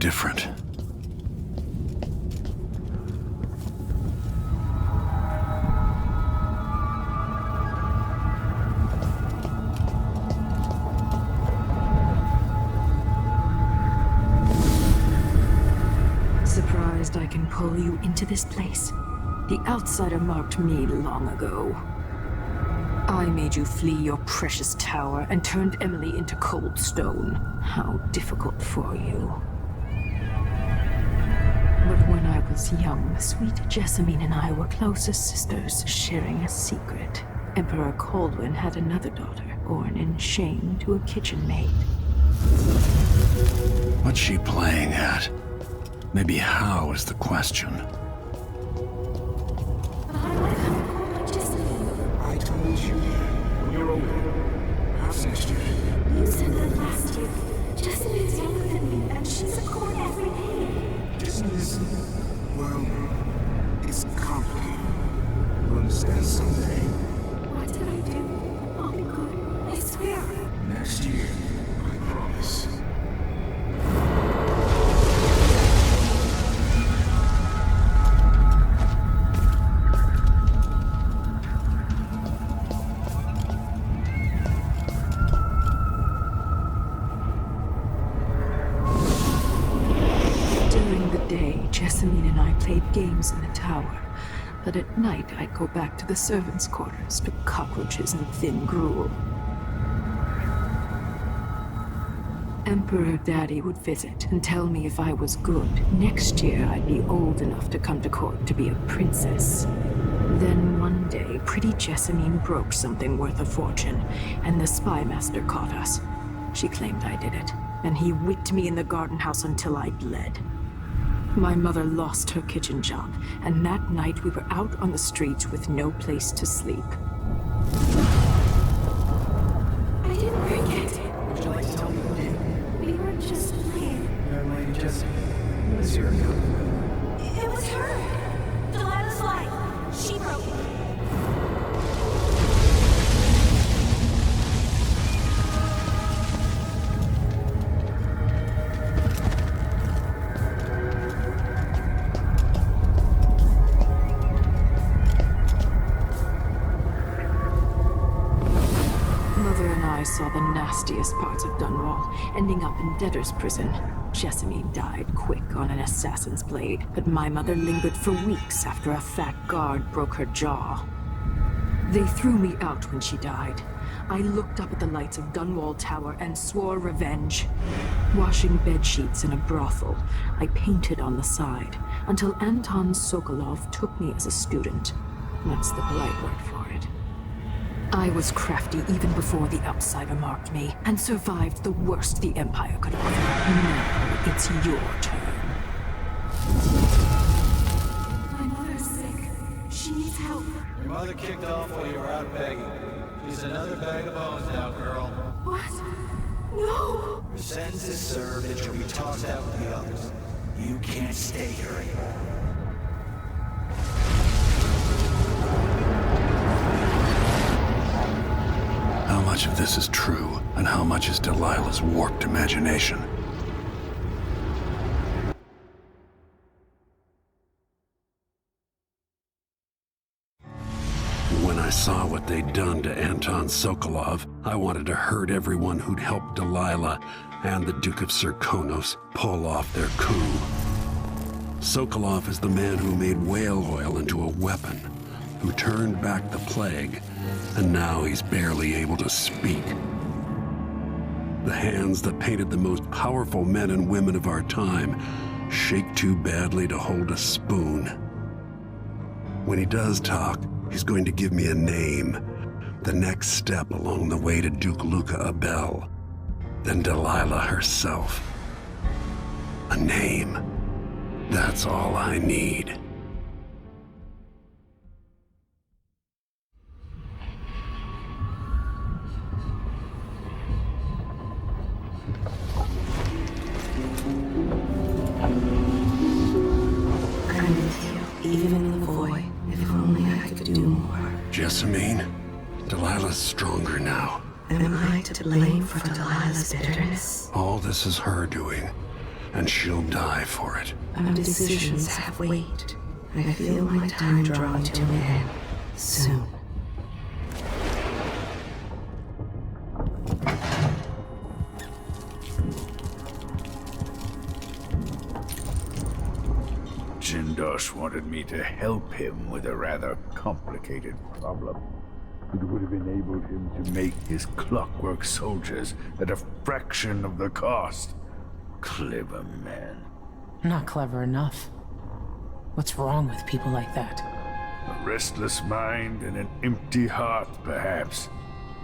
different. Surprised I can pull you into this place? The outsider marked me long ago. I made you flee your precious tower and turned Emily into cold stone. How difficult for you. But when I was young, sweet Jessamine and I were close as sisters, sharing a secret. Emperor Kaldwin had another daughter, born in shame to a kitchen maid. What's she playing at? Maybe how is the question. I told you. You're away. Perhaps next year. You said that last year. Jessamine's younger than me, and she's at court every day. Business, well, it's complicated. You'll understand someday. What did I do? I'll be good. I swear. Next year, I promise. Jessamine and I played games in the tower, but at night I'd go back to the servants' quarters to cockroaches and thin gruel. Emperor Daddy would visit and tell me if I was good. Next year I'd be old enough to come to court to be a princess. Then one day, pretty Jessamine broke something worth a fortune, and the spy master caught us. She claimed I did it, and he whipped me in the garden house until I bled. My mother lost her kitchen job, and that night we were out on the streets with no place to sleep. I didn't break it. Would you like to tell me who did? We were just playing. Young lady Jessie, what is your account? It was her. Delilah's lie. She broke it. Saw the nastiest parts of Dunwall, ending up in debtor's prison. Jessamine died quick on an assassin's blade, but my mother lingered for weeks after a fat guard broke her jaw. They threw me out when she died. I looked up at the lights of Dunwall Tower and swore revenge. Washing bedsheets in a brothel, I painted on the side, until Anton Sokolov took me as a student. That's the polite word for it. I was crafty even before the outsider marked me, and survived the worst the Empire could offer. Now it's your turn. My mother's sick. She needs help. Your mother kicked off while you were out begging. She's another bag of bones now, girl. What? No! Her sentence is served and she'll be tossed out with the others. You can't stay here anymore. How much of this is true, and how much is Delilah's warped imagination? When I saw what they'd done to Anton Sokolov, I wanted to hurt everyone who'd helped Delilah and the Duke of Serkonos pull off their coup. Sokolov is the man who made whale oil into a weapon, who turned back the plague, and now he's barely able to speak. The hands that painted the most powerful men and women of our time shake too badly to hold a spoon. When he does talk, he's going to give me a name, the next step along the way to Duke Luca Abel, then Delilah herself. A name. That's all I need. Even in the void, if only I could do more. Jessamine, Delilah's stronger now. Am I to blame for Delilah's bitterness? All this is her doing, and she'll die for it. Our decisions have weight. I feel my time drawing to an end soon. Jindosh wanted me to help him with a rather complicated problem. It would have enabled him to make his clockwork soldiers at a fraction of the cost. Clever man. Not clever enough. What's wrong with people like that? A restless mind and an empty heart, perhaps.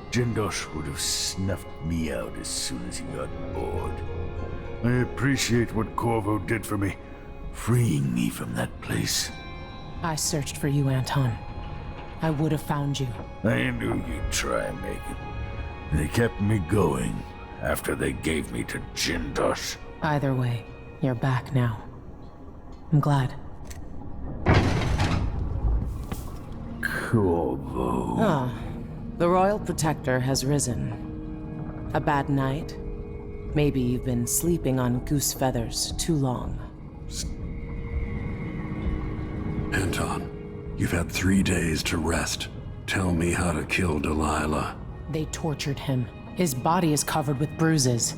Jindosh would have snuffed me out as soon as he got bored. I appreciate what Corvo did for me, freeing me from that place. I searched for you, Anton. I would have found you. I knew you'd try, Megan. They kept me going after they gave me to Jindosh. Either way, you're back now. I'm glad. Corvo. Ah, the Royal Protector has risen. A bad night? Maybe you've been sleeping on goose feathers too long. Anton, you've had 3 days to rest. Tell me how to kill Delilah. They tortured him. His body is covered with bruises.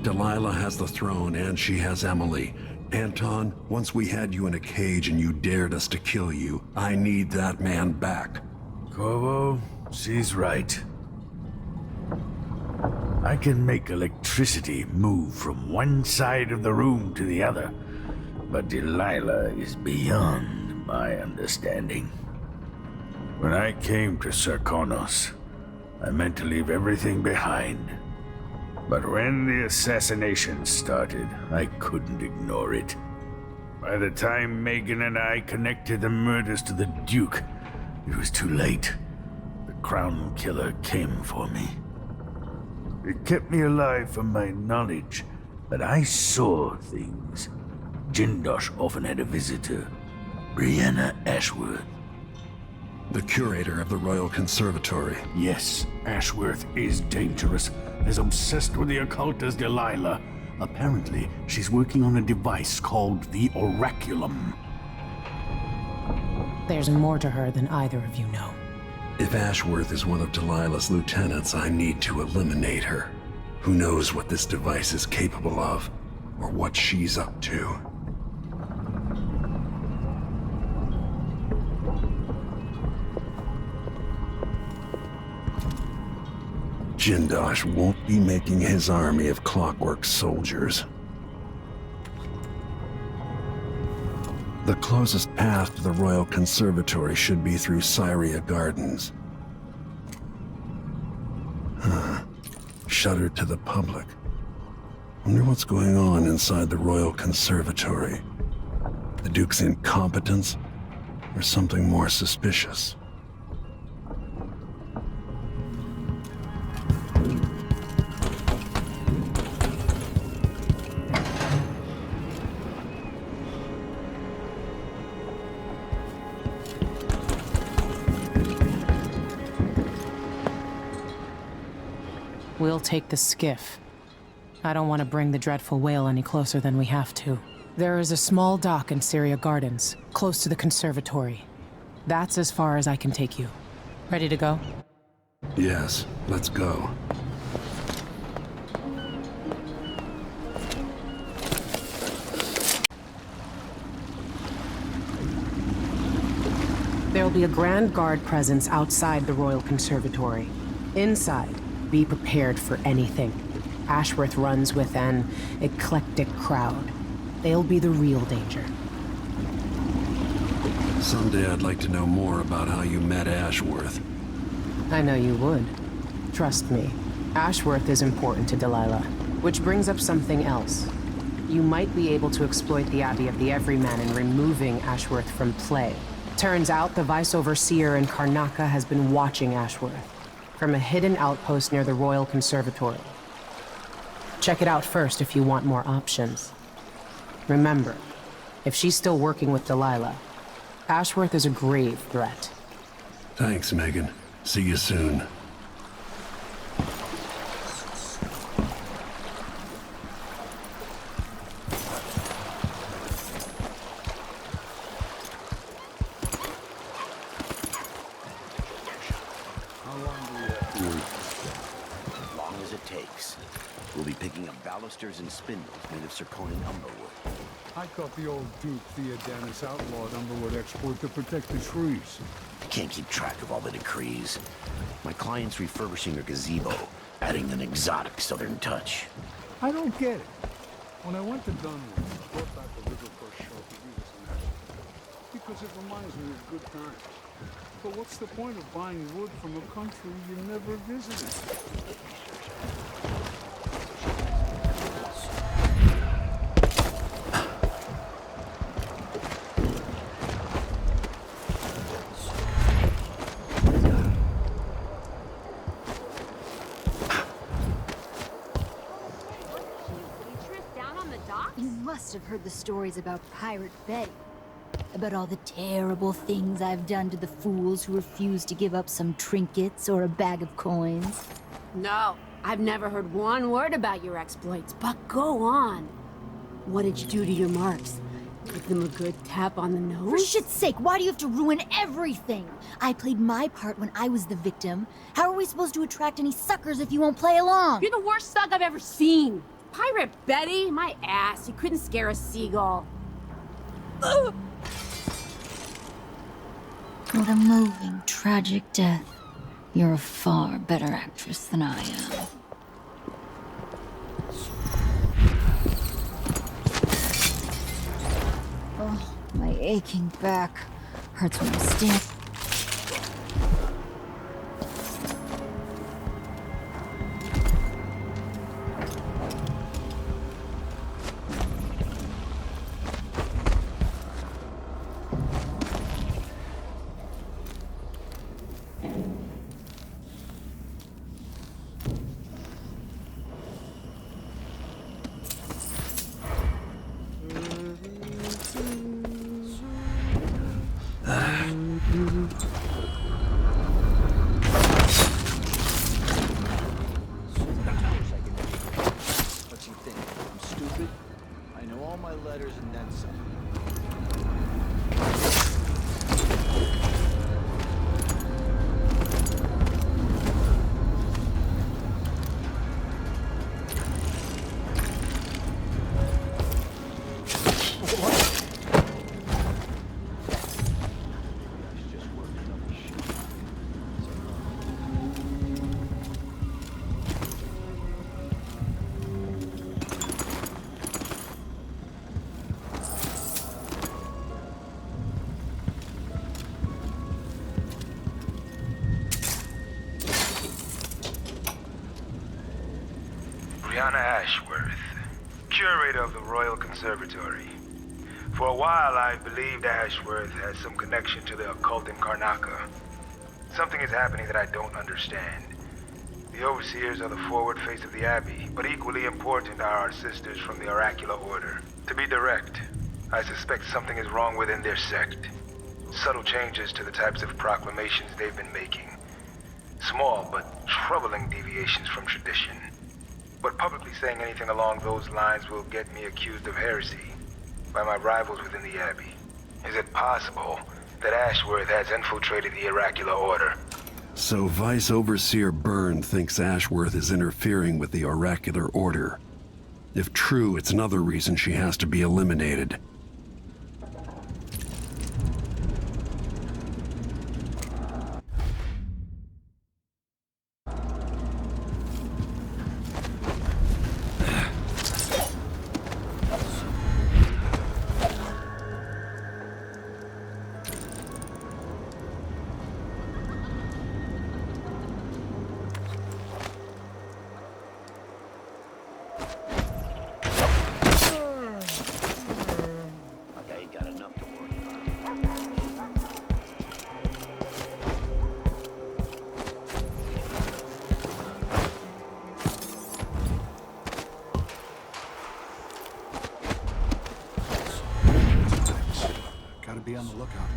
Delilah has the throne and she has Emily. Anton, once we had you in a cage and you dared us to kill you, I need that man back. Corvo, she's right. I can make electricity move from one side of the room to the other, but Delilah is beyond my understanding. When I came to Serkonos, I meant to leave everything behind. But when the assassination started, I couldn't ignore it. By the time Megan and I connected the murders to the Duke, it was too late. The Crown Killer came for me. It kept me alive from my knowledge that I saw things. Jindosh often had a visitor, Brianna Ashworth. The curator of the Royal Conservatory. Yes, Ashworth is dangerous. As obsessed with the occult as Delilah. Apparently, she's working on a device called the Oraculum. There's more to her than either of you know. If Ashworth is one of Delilah's lieutenants, I need to eliminate her. Who knows what this device is capable of, or what she's up to. Jindosh won't be making his army of clockwork soldiers. The closest path to the Royal Conservatory should be through Syria Gardens. Shuttered to the public. Wonder what's going on inside the Royal Conservatory. The Duke's incompetence, or something more suspicious? We'll take the skiff. I don't want to bring the dreadful whale any closer than we have to. There is a small dock in Syria Gardens, close to the conservatory. That's as far as I can take you. Ready to go? Yes, let's go. There'll be a Grand Guard presence outside the Royal Conservatory. Inside, be prepared for anything. Ashworth runs with an eclectic crowd. They'll be the real danger. Someday I'd like to know more about how you met Ashworth. I know you would. Trust me. Ashworth is important to Delilah. Which brings up something else. You might be able to exploit the idea of the Everyman in removing Ashworth from play. Turns out the Vice Overseer in Karnaca has been watching Ashworth from a hidden outpost near the Royal Conservatory. Check it out first if you want more options. Remember, if she's still working with Delilah, Ashworth is a grave threat. Thanks, Megan. See you soon. balusters and spindles made of zirconia umberwood. I thought the old Duke Theodanis outlawed umberwood export to protect the trees. I can't keep track of all the decrees. My client's refurbishing her gazebo, adding an exotic southern touch. I don't get it. When I went to Dunwood, I brought back the River First show to read as an extra, because it reminds me of good times. But what's the point of buying wood from a country you never visited? You must have heard the stories about Pirate Betty. About all the terrible things I've done to the fools who refuse to give up some trinkets or a bag of coins. No, I've never heard one word about your exploits, but go on. What did you do to your marks? Give them a good tap on the nose? For shit's sake, why do you have to ruin everything? I played my part when I was the victim. How are we supposed to attract any suckers if you won't play along? You're the worst thug I've ever seen. Pirate Betty? My ass. You couldn't scare a seagull. Ugh. What a moving, tragic death. You're a far better actress than I am. Oh, my aching back. Hurts when I stand. Ashworth, curator of the Royal Conservatory. For a while, I believed Ashworth has some connection to the occult in Karnaca. Something is happening that I don't understand. The overseers are the forward face of the Abbey, but equally important are our sisters from the Oracular Order. To be direct, I suspect something is wrong within their sect. Subtle changes to the types of proclamations they've been making. Small but troubling deviations from tradition. But publicly saying anything along those lines will get me accused of heresy by my rivals within the Abbey. Is it possible that Ashworth has infiltrated the Oracular Order? So Vice Overseer Byrne thinks Ashworth is interfering with the Oracular Order. If true, it's another reason she has to be eliminated. Be on the lookout.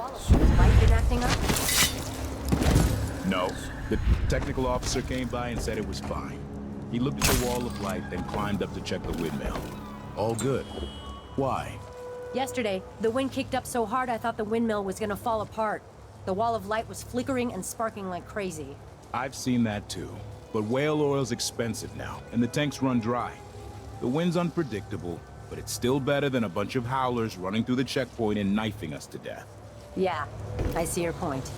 wall of light been acting up? No. The technical officer came by and said it was fine. He looked at the wall of light, then climbed up to check the windmill. All good. Why? Yesterday, the wind kicked up so hard I thought the windmill was gonna fall apart. The wall of light was flickering and sparking like crazy. I've seen that too. But whale oil's expensive now, and the tanks run dry. The wind's unpredictable, but it's still better than a bunch of howlers running through the checkpoint and knifing us to death. Yeah, I see your point.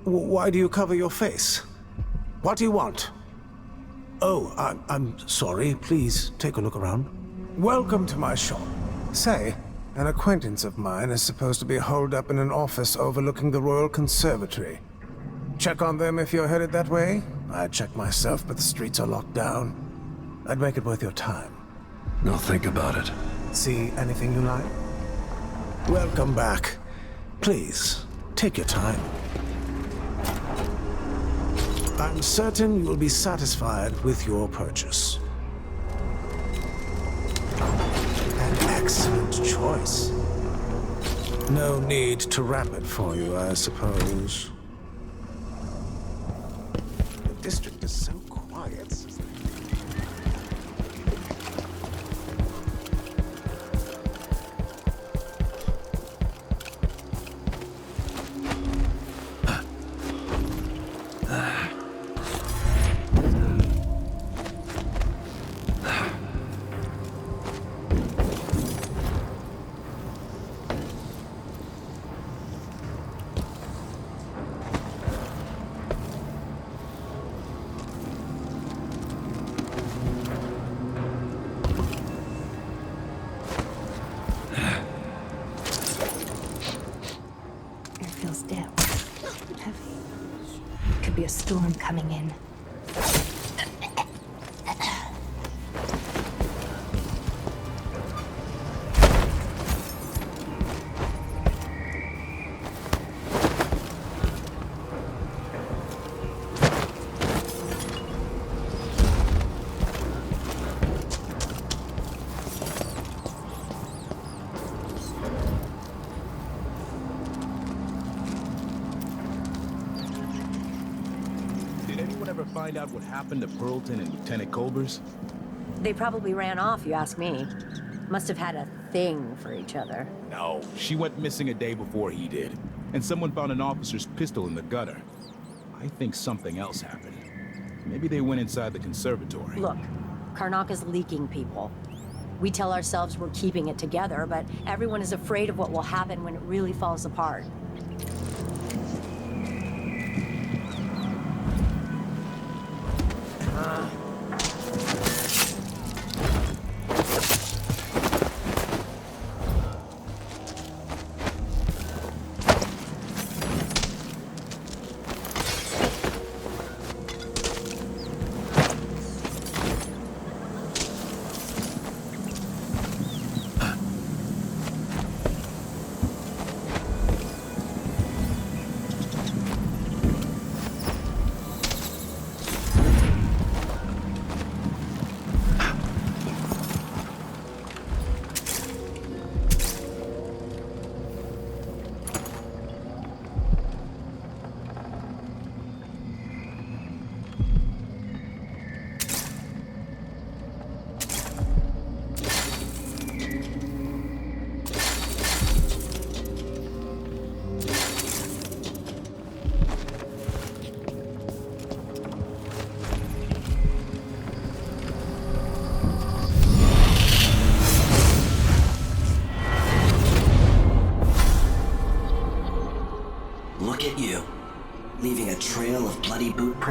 Why do you cover your face? What do you want? Oh, I'm sorry. Please take a look around. Welcome to my shop. Say, an acquaintance of mine is supposed to be holed up in an office overlooking the Royal Conservatory. Check on them if you're headed that way. I'd check myself, but the streets are locked down. I'd make it worth your time. I'll think about it. See anything you like? Welcome back. Please, take your time. I'm certain you'll be satisfied with your purchase. An excellent choice. No need to wrap it for you, I suppose. The district is so quiet. Be a storm coming in. Find out what happened to Pearlton and Lieutenant Culbers? They probably ran off, you ask me. Must have had a thing for each other. No, she went missing a day before he did. And someone found an officer's pistol in the gutter. I think something else happened. Maybe they went inside the conservatory. Look, Karnaka's leaking people. We tell ourselves we're keeping it together, but everyone is afraid of what will happen when it really falls apart.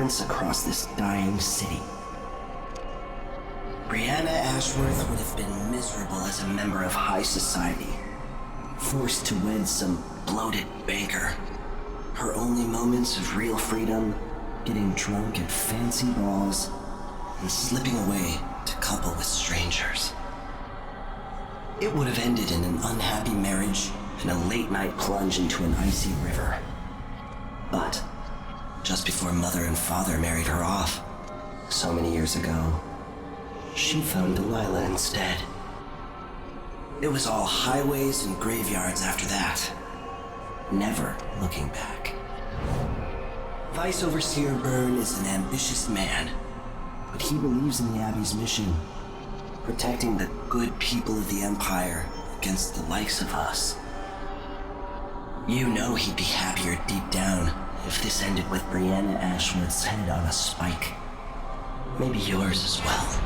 footprints across this dying city. Brianna Ashworth would have been miserable as a member of high society, forced to wed some bloated banker. Her only moments of real freedom, getting drunk at fancy balls, and slipping away to couple with strangers. It would have ended in an unhappy marriage and a late-night plunge into an icy river. But just before Mother and Father married her off, so many years ago, she found Delilah instead. It was all highways and graveyards after that, never looking back. Vice Overseer Byrne is an ambitious man, but he believes in the Abbey's mission, protecting the good people of the Empire against the likes of us. You know he'd be happier deep down if this ended with Brianna Ashworth's head on a spike. Maybe yours as well.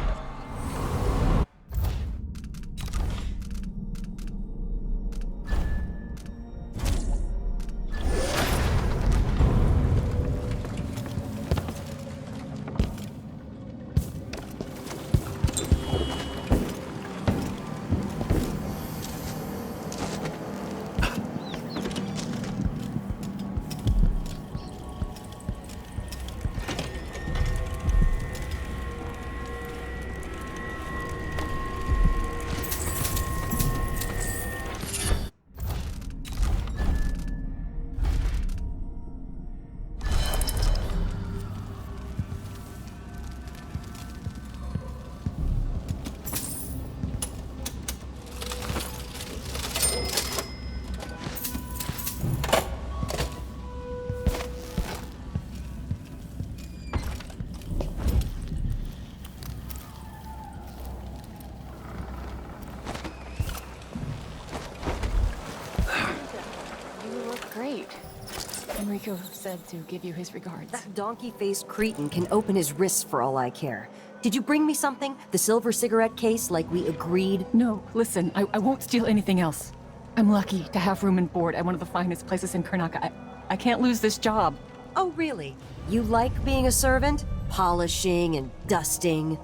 Enrico said to give you his regards. That donkey-faced cretin can open his wrists for all I care. Did you bring me something? The silver cigarette case, like we agreed? No, listen, I won't steal anything else. I'm lucky to have room and board at one of the finest places in Karnaca. I can't lose this job. Oh, really? You like being a servant? Polishing and dusting?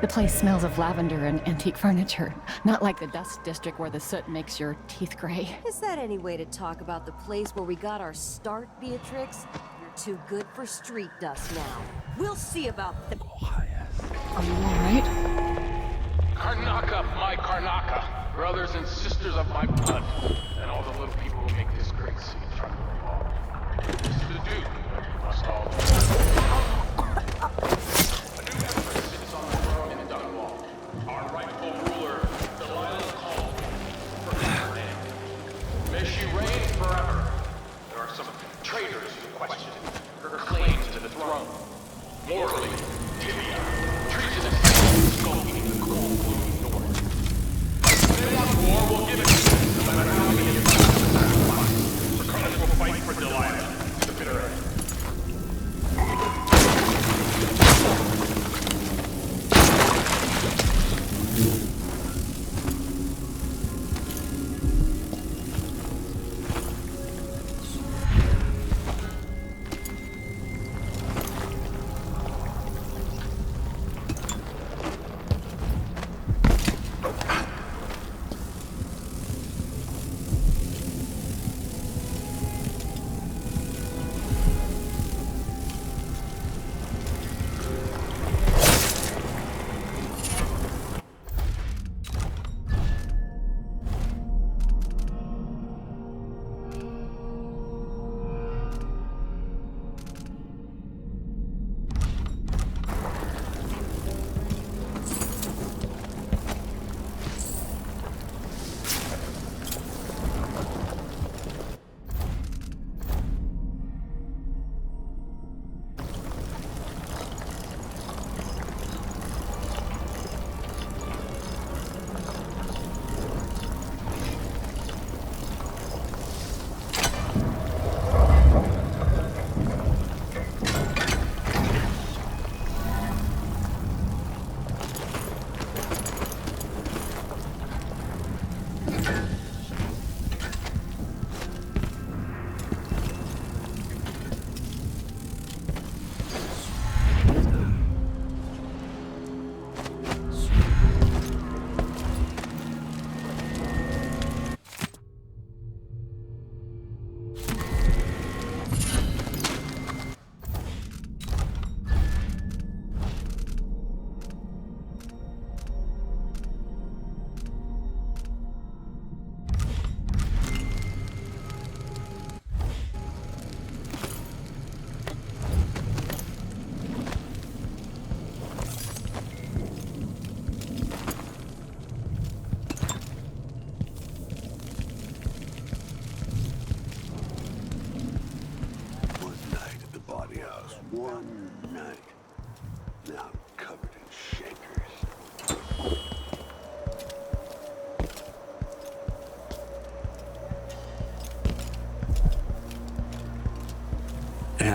The place smells of lavender and antique furniture. Not like the dust district where the soot makes your teeth gray. Is that any way to talk about the place where we got our start, Beatrix? You're too good for street dust now. We'll see about the... Are you alright? Karnaca, my Karnaca. Brothers and sisters of my blood. And all the little people who make this great city tremble. This is the Duke. You must all know. Our rightful ruler, Delilah called for her name. May she reign forever. There are some traitors who question her claims to the throne. Morally, tibia, treasonous, skulking in the cold blue north. If they want war, we'll give it to them, no matter how many of them sacrifice. The Colonels will fight for Delilah to the bitter end.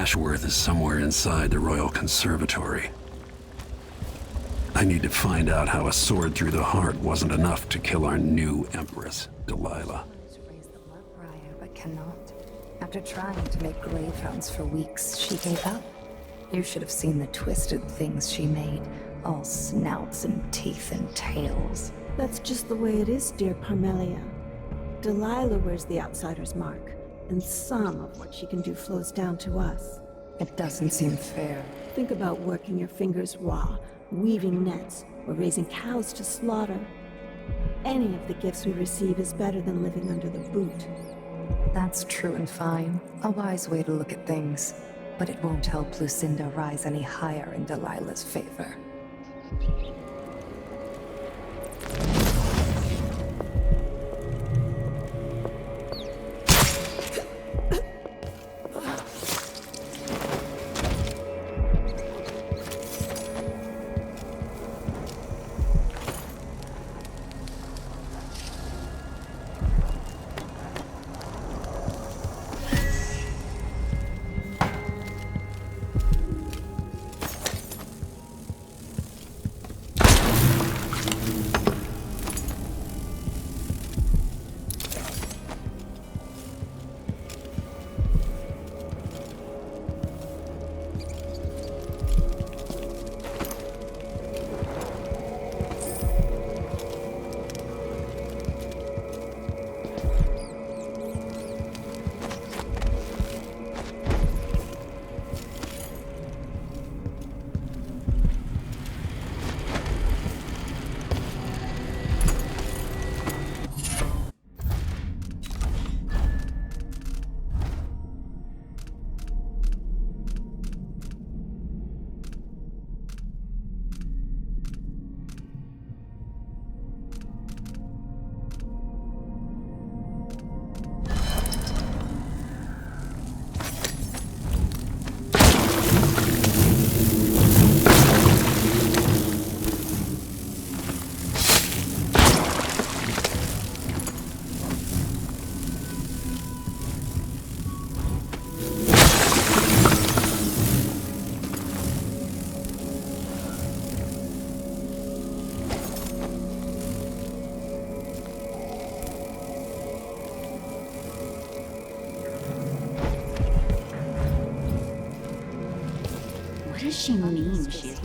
Ashworth is somewhere inside the Royal Conservatory. I need to find out how a sword through the heart wasn't enough to kill our new Empress, Delilah. But cannot. After trying to make gravehounds for weeks, she gave up. You should have seen the twisted things she made. All snouts and teeth and tails. That's just the way it is, dear Parmelia. Delilah wears the outsider's mark, and some of what she can do flows down to us. It doesn't seem fair. Think about working your fingers raw, weaving nets, or raising cows to slaughter. Any of the gifts we receive is better than living under the boot. That's true and fine. A wise way to look at things. But it won't help Lucinda rise any higher in Delilah's favor. What does she mean she's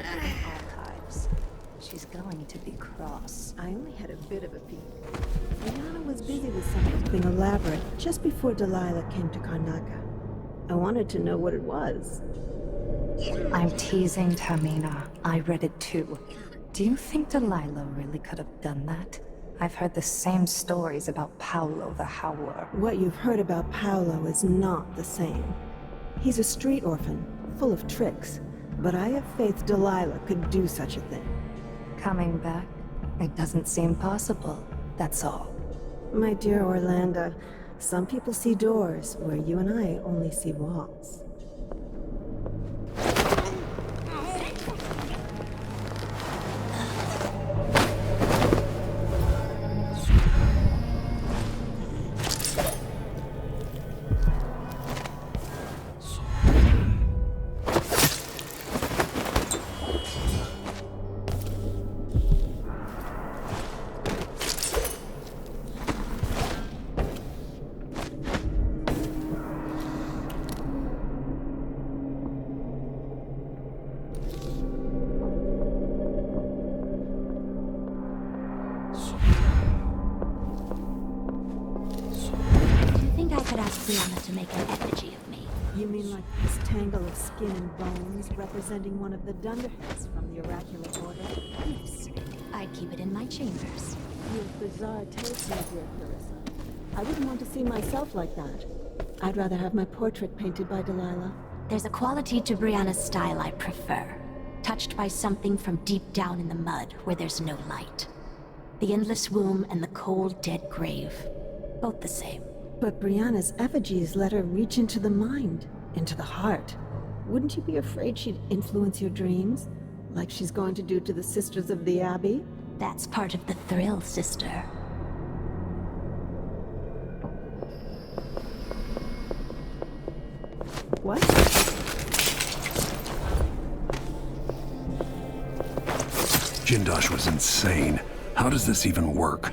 archives. She's going to be cross. I only had a bit of a peek. Brianna was busy with something elaborate just before Delilah came to Karnaca. I wanted to know what it was. I'm teasing Tamina. I read it too. Do you think Delilah really could have done that? I've heard the same stories about Paolo the Howler. What you've heard about Paolo is not the same. He's a street orphan, full of tricks, but I have faith Delilah could do such a thing. Coming back? It doesn't seem possible, that's all. My dear Orlando, some people see doors where you and I only see walls. Brianna to make an effigy of me. You mean like this tangle of skin and bones representing one of the Dunderheads from the oracular order? Yes. I'd keep it in my chambers. You have bizarre taste, my dear Clarissa. I wouldn't want to see myself like that. I'd rather have my portrait painted by Delilah. There's a quality to Brianna's style I prefer. Touched by something from deep down in the mud where there's no light. The endless womb and the cold, dead grave. Both the same. But Brianna's effigies let her reach into the mind, into the heart. Wouldn't you be afraid she'd influence your dreams? Like she's going to do to the Sisters of the Abbey? That's part of the thrill, sister. What? Jindosh was insane. How does this even work?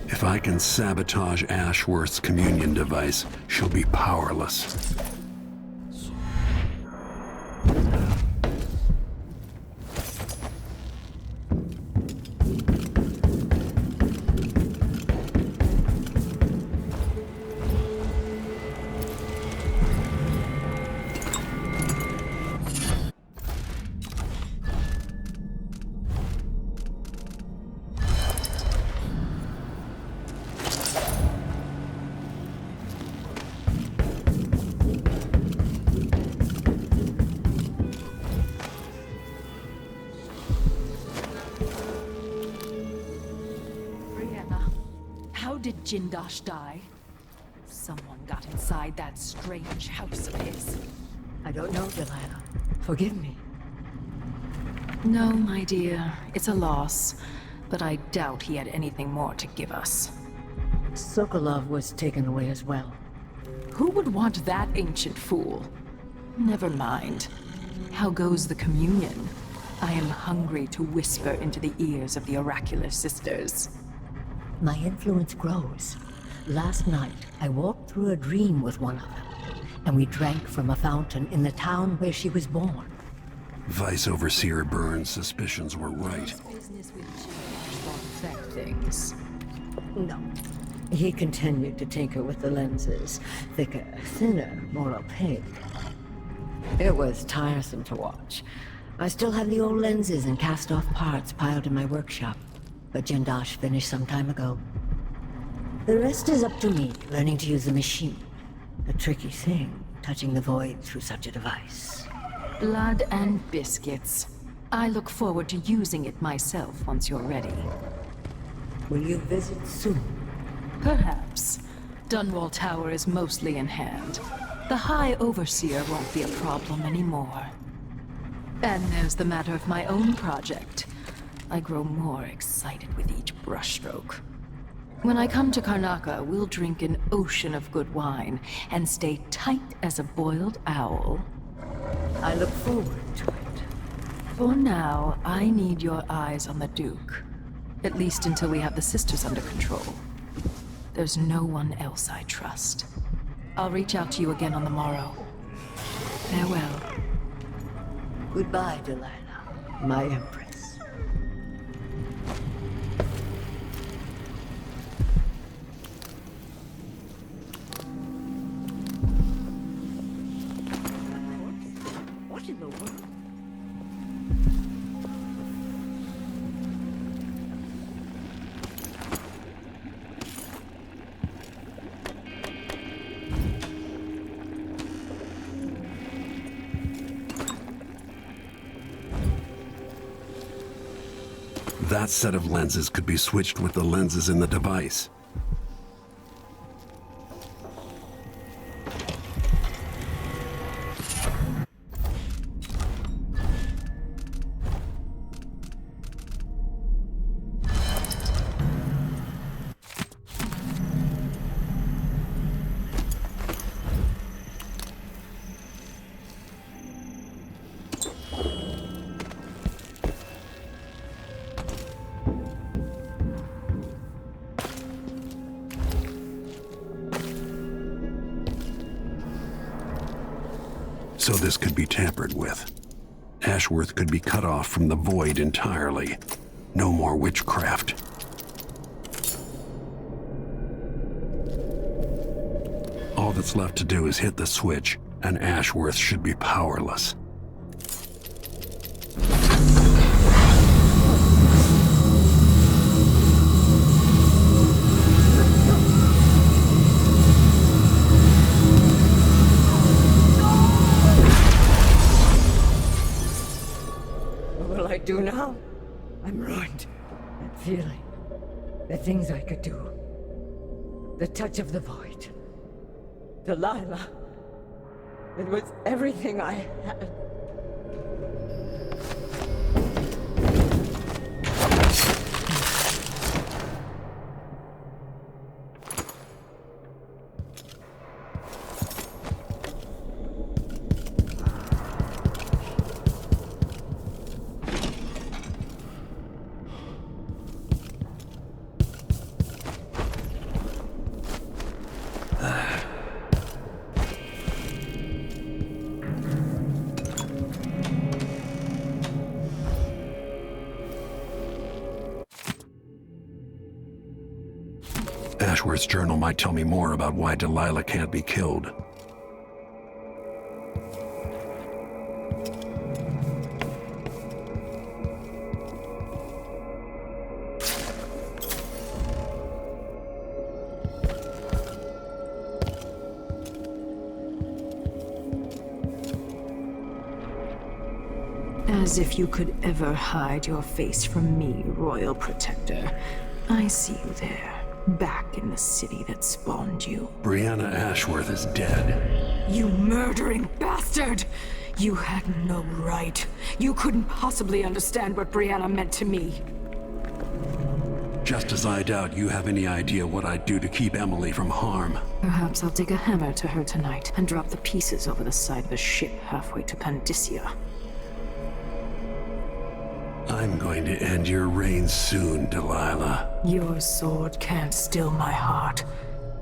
If I can sabotage Ashworth's communion device, she'll be powerless. How did Jindosh die? Someone got inside that strange house of his. I don't know, Delilah. Forgive me. No, my dear. It's a loss. But I doubt he had anything more to give us. Sokolov was taken away as well. Who would want that ancient fool? Never mind. How goes the communion? I am hungry to whisper into the ears of the oracular sisters. My influence grows. Last night, I walked through a dream with one of them, and we drank from a fountain in the town where she was born. Vice Overseer Burns' suspicions were right. Business with Jindosh won't affect things. No. He continued to tinker with the lenses. Thicker, thinner, more opaque. It was tiresome to watch. I still have the old lenses and cast-off parts piled in my workshop, but Jindosh finished some time ago. The rest is up to me, learning to use the machine. A tricky thing, touching the void through such a device. Blood and biscuits. I look forward to using it myself once you're ready. Will you visit soon? Perhaps. Dunwall Tower is mostly in hand. The High Overseer won't be a problem anymore. And there's the matter of my own project. I grow more excited with each brushstroke. When I come to Karnaca, we'll drink an ocean of good wine and stay tight as a boiled owl. I look forward to it. For now, I need your eyes on the Duke. At least until we have the sisters under control. There's no one else I trust. I'll reach out to you again on the morrow. Farewell. Goodbye, Delilah, my empress. What in the world? That set of lenses could be switched with the lenses in the device. So this could be tampered with. Ashworth could be cut off from the void entirely. No more witchcraft. All that's left to do is hit the switch, and Ashworth should be powerless. I'm ruined. That feeling. The things I could do. The touch of the void. Delilah. It was everything I had. Ashworth's journal might tell me more about why Delilah can't be killed. As if you could ever hide your face from me, Royal Protector. I see you there, back in the city that spawned you. Brianna Ashworth is dead. You murdering bastard! You had no right. You couldn't possibly understand what Brianna meant to me. Just as I doubt you have any idea what I'd do to keep Emily from harm. Perhaps I'll take a hammer to her tonight and drop the pieces over the side of a ship halfway to Pandysia. I'm going to end your reign soon, Delilah. Your sword can't still my heart,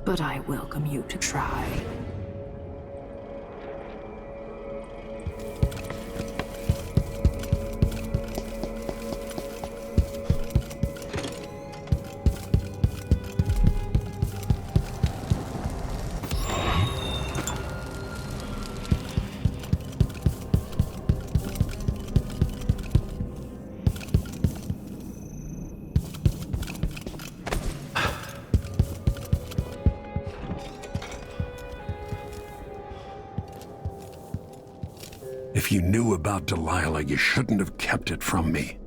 but I welcome you to try. If you knew about Delilah, you shouldn't have kept it from me.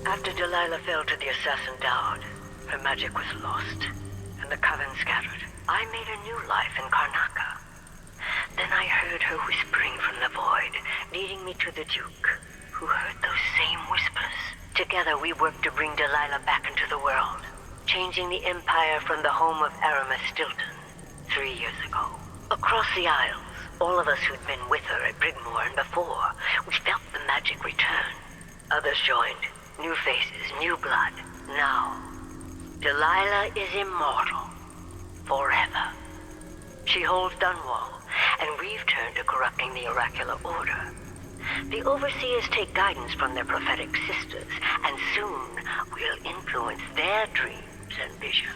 After Delilah fell to the assassin Dowd, her magic was lost, and the coven scattered. I made a new life in Karnaca. Then I heard her whispering from the void, leading me to the Duke, who heard those same whispers. Together we worked to bring Delilah back into the world, changing the Empire from the home of Aramis Stilton 3 years ago. Across the Isles, all of us who'd been with her at Brigmore and before, we felt the magic return. Others joined. New faces, new blood. Now, Delilah is immortal. Forever. She holds Dunwall, and we've turned to corrupting the oracular order. The Overseers take guidance from their prophetic sisters, and soon we'll influence their dreams and visions.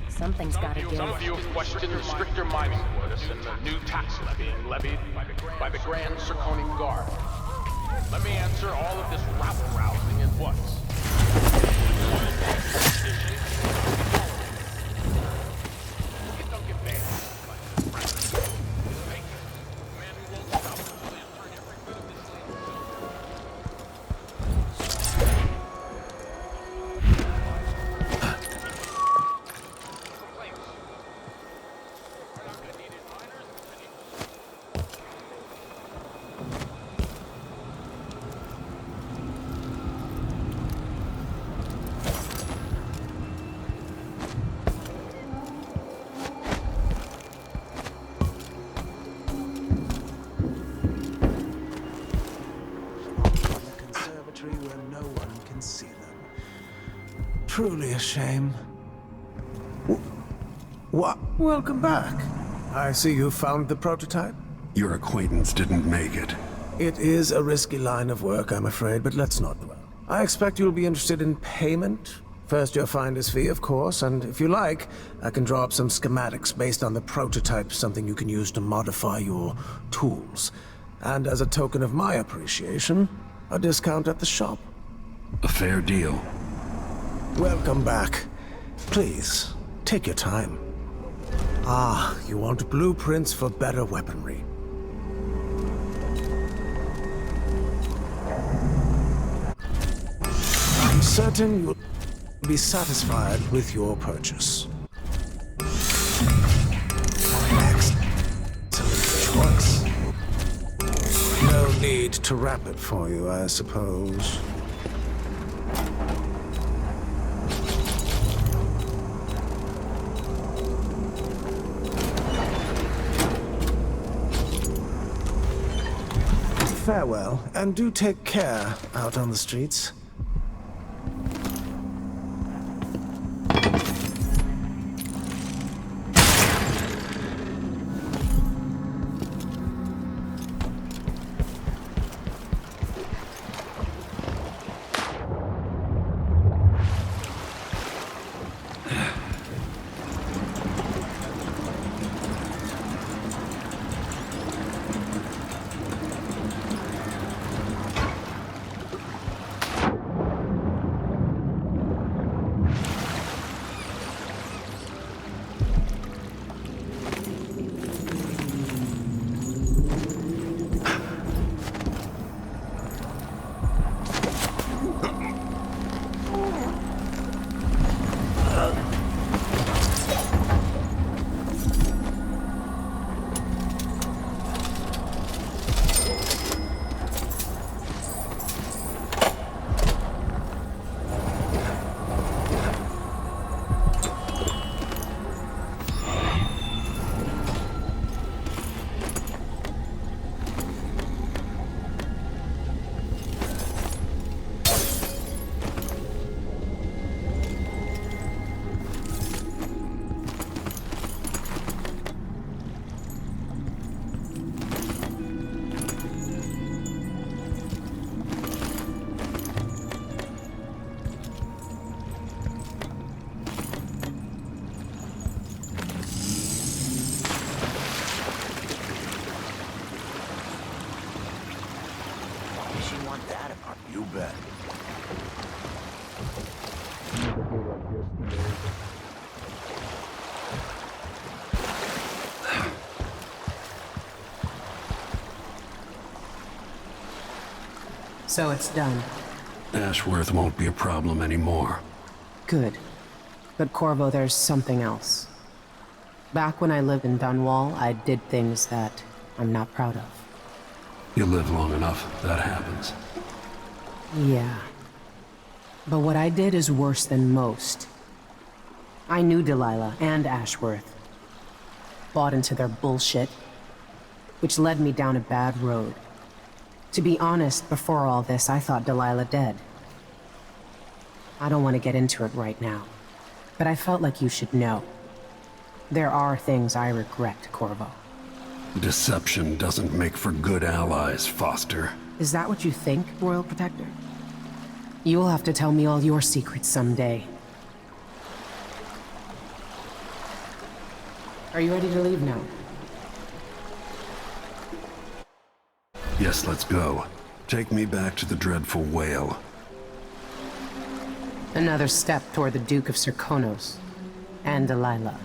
Something's gotta give. Some of you have questioned the stricter mining quotas and the new tax being levied by the Grand Circonian Guard. Let me answer all of this rabble-rousing at once. Don't get bad. Conservatory where no one can see them. Truly a shame. What? Welcome back. I see you found the prototype. Your acquaintance didn't make it. It is a risky line of work, I'm afraid, but let's not dwell. I expect you'll be interested in payment. First your finder's fee, of course, and if you like, I can draw up some schematics based on the prototype, something you can use to modify your tools. And as a token of my appreciation, a discount at the shop. A fair deal. Welcome back. Please, take your time. Ah, you want blueprints for better weaponry. I'm certain you'll be satisfied with your purchase. Excellent choice. No need to wrap it for you, I suppose. Farewell, and do take care out on the streets. Does she want that about you? Bet. So it's done. Ashworth won't be a problem anymore. Good. But Corvo, there's something else. Back when I lived in Dunwall, I did things that I'm not proud of. You live long enough, that happens. Yeah. But what I did is worse than most. I knew Delilah and Ashworth. Bought into their bullshit, which led me down a bad road. To be honest, before all this, I thought Delilah dead. I don't want to get into it right now, but I felt like you should know. There are things I regret, Corvo. Deception doesn't make for good allies, Foster. Is that what you think, Royal Protector? You'll have to tell me all your secrets someday. Are you ready to leave now? Yes, let's go. Take me back to the dreadful whale. Another step toward the Duke of Serkonos and Delilah.